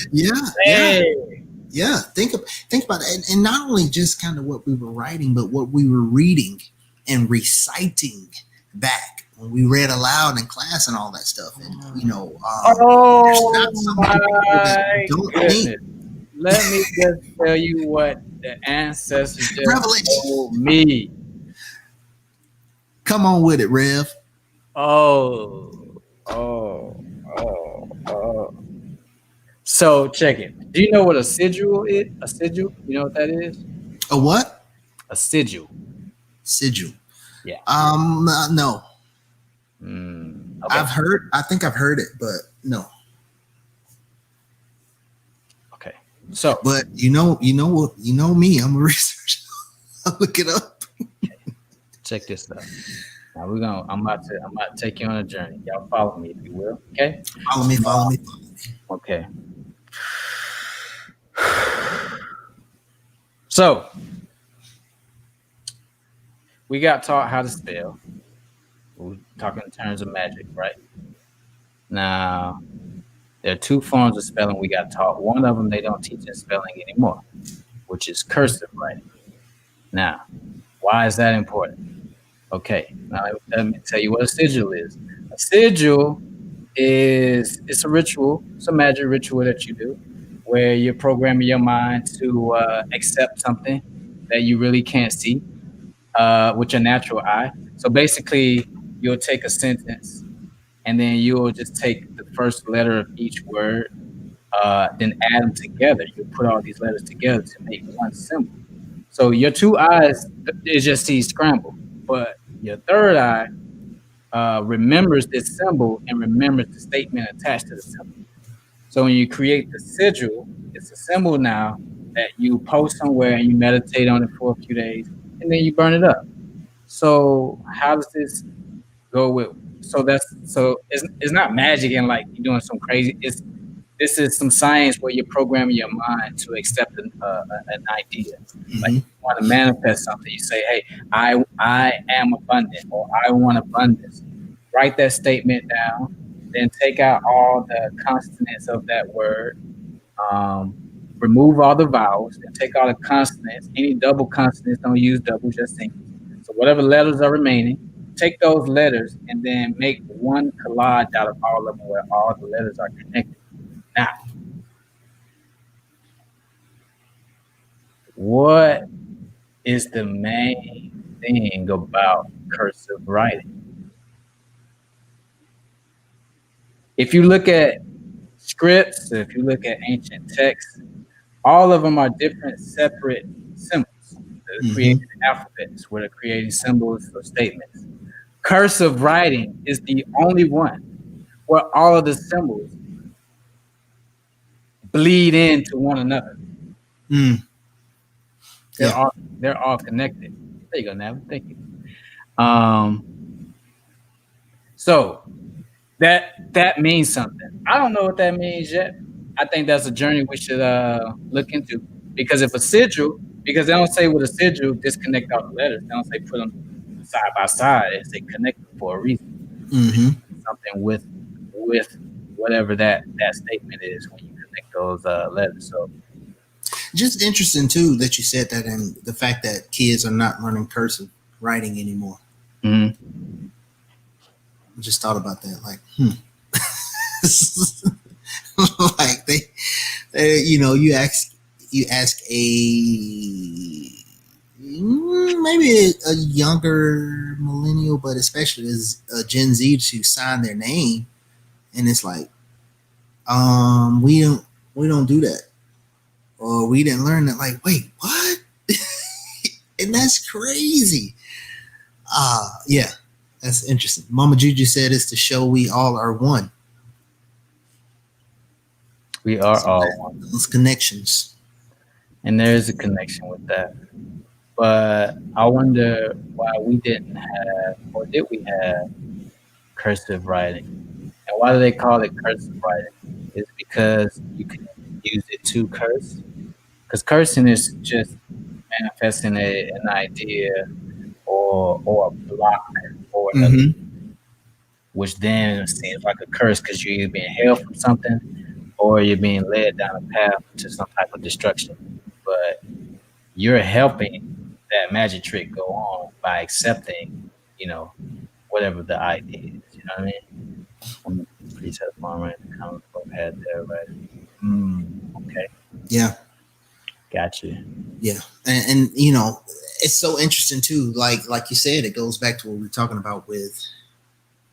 yeah. Think about it, and not only just kind of what we were writing, but what we were reading and reciting back when we read aloud in class and all that stuff. And you know, let me just tell you what the ancestors just told me. Come on with it, Rev. So check it. Do you know what a sigil is? A sigil? You know what that is? A what? A sigil. Sigil. Yeah. No. Okay. I think I've heard it, but no. Okay. So, but you know me, I'm a researcher. I'll look it up. Okay. Check this out. Now I'm about to take you on a journey. Y'all follow me if you will. Okay? Follow me. Okay. So we got taught how to spell. We're talking in terms of magic, right? Now, there are two forms of spelling we got taught. One of them they don't teach in spelling anymore, which is cursive writing. Now, why is that important? Okay, now let me tell you what a sigil is. A sigil it's a ritual. It's a magic ritual that you do where you're programming your mind to accept something that you really can't see with your natural eye. So basically, you'll take a sentence and then you'll just take the first letter of each word, then add them together. You put all these letters together to make one symbol. So your two eyes is just see scrambled, but your third eye remembers this symbol and remembers the statement attached to the symbol. So when you create the sigil, it's a symbol now that you post somewhere and you meditate on it for a few days, and then you burn it up. So how does this go with? So it's not magic and like you're doing some crazy. This is some science where you're programming your mind to accept an idea. Mm-hmm. Like you want to manifest something, you say, "Hey, I am abundant," or "I want abundance." Write that statement down, then take out all the consonants of that word. Remove all the vowels and take all the consonants. Any double consonants, don't use double, just single. So whatever letters are remaining, take those letters and then make one collage out of all of them where all the letters are connected. Now, what is the main thing about cursive writing? If you look at scripts, if you look at ancient texts, all of them are different separate symbols. They're creating alphabets where they're creating symbols for statements. Cursive writing is the only one where all of the symbols bleed into one another. They're Yeah. all they're all connected. There you go, Nav. Thank you. Um, so that means something. I don't know what that means yet. I think that's a journey we should look into, because if a sigil, because they don't say with a sigil disconnect all the letters. They don't say put them side by side. They say connect them for a reason. Mm-hmm. Something with whatever that statement is when you connect those letters. So Just interesting too that you said that, and the fact that kids are not learning cursive writing anymore. mhm. I just thought about that. Like, like they, you ask maybe a younger millennial, but especially as a Gen Z, to sign their name, and it's like, we don't do that, or we didn't learn that. Like, wait, what? And that's crazy. Yeah, that's interesting. Mama Juju said it's to show we all are one. We are So all one, those connections. and there is a connection with that. But I wonder why we didn't have, or did we have, cursive writing? And why do they call it cursive writing? Is because you can use it to curse. Because cursing is just manifesting an idea or a block or another, Mm-hmm. which then seems like a curse because you're either being held from something or you're being led down a path to some type of destruction. But you're helping that magic trick go on by accepting, you know, whatever the idea is. You know what I mean? Please have fun right in the comments both had there, right? Okay, Yeah, got you. yeah, and it's so interesting too. Like you said, it goes back to what we are talking about with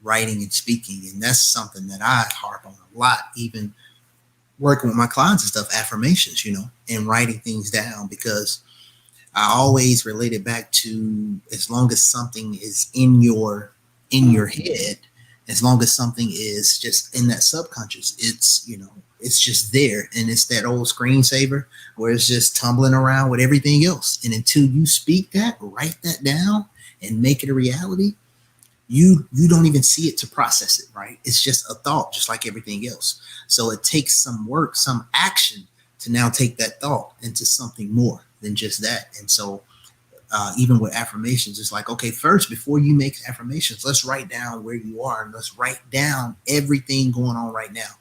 writing and speaking, and that's something that I harp on a lot, even working with my clients and stuff. Affirmations, and writing things down, because I always relate it back to, as long as something is in your head, as long as something is just in that subconscious, it's just there, and it's that old screensaver where it's just tumbling around with everything else. And until you speak that, write that down, and make it a reality, you don't even see it to process it, right? It's just a thought, just like everything else. So it takes some work, some action, to now take that thought into something more than just that. And so even with affirmations, it's like, okay, first, before you make affirmations, let's write down where you are, and let's write down everything going on right now.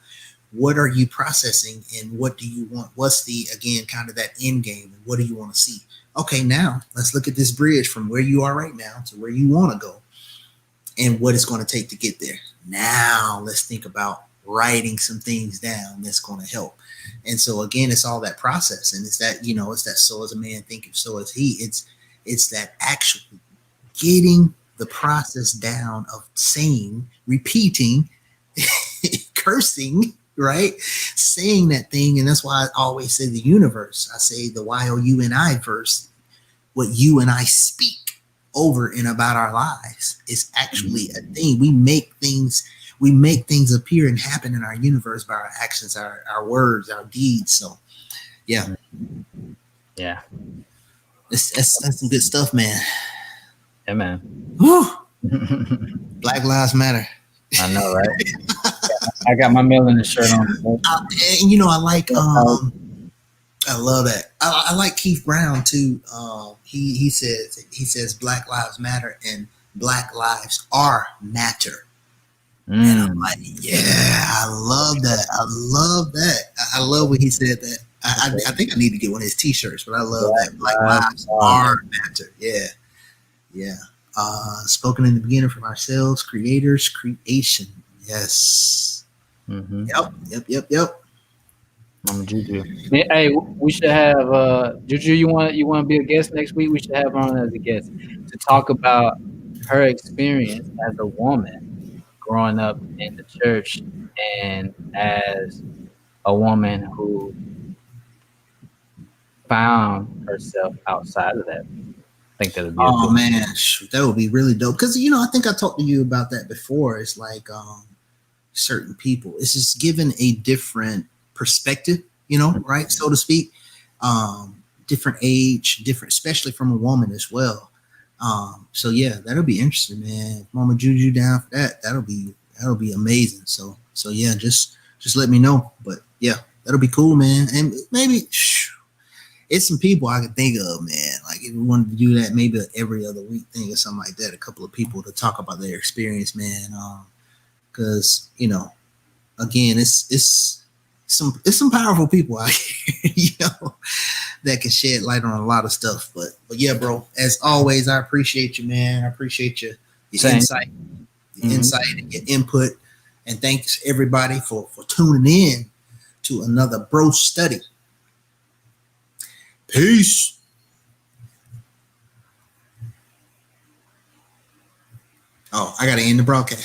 What are you processing, and what do you want? What's the, again, kind of that end game, and what do you want to see? Okay, now let's look at this bridge from where you are right now to where you want to go, and what it's going to take to get there. Now let's think about writing some things down that's going to help. And so again, it's all that process, and it's that, it's that, so as a man thinketh, so is he. It's that actually getting the process down of saying, repeating, cursing, right? Saying that thing. And that's why I always say the universe. I say the YOUNI verse, what you and I speak over and about our lives is actually a thing. We make things appear and happen in our universe by our actions, our words, our deeds. So yeah. Yeah. That's some good stuff, man. Yeah, man. Whew. Black Lives Matter. I know, right? I got my Melanin shirt on. And I like I love that. I like Keith Brown too. He says Black Lives Matter and Black Lives are matter. And I'm like, yeah, I love that. I love that. I love when he said that. I think I need to get one of his T-shirts, but I love that. Black Lives are matter. Yeah, yeah. Spoken in the beginning from ourselves, creators, creation. Yes. Mm-hmm. Yep. Juju. Hey, we should have Juju. You want to be a guest next week? We should have her on as a guest to talk about her experience as a woman growing up in the church, and as a woman who found herself outside of that. I think that would be. Oh man, that would be really dope. Because I think I talked to you about that before. It's like certain people, it's just given a different perspective, right, so to speak. different age, different, especially from a woman as well. So yeah, that'll be interesting, man. If Mama Juju down for that, that'll be amazing. So yeah, just let me know. But yeah, that'll be cool, man. And maybe it's some people I can think of, man. Like if we wanted to do that, maybe every other week thing or something like that. A couple of people to talk about their experience, man. Because again, it's some powerful people out here, that can shed light on a lot of stuff. But yeah, bro. As always, I appreciate you, man. I appreciate your insight, and your input, and thanks everybody for tuning in to another bro study. Peace. Oh, I gotta end the broadcast.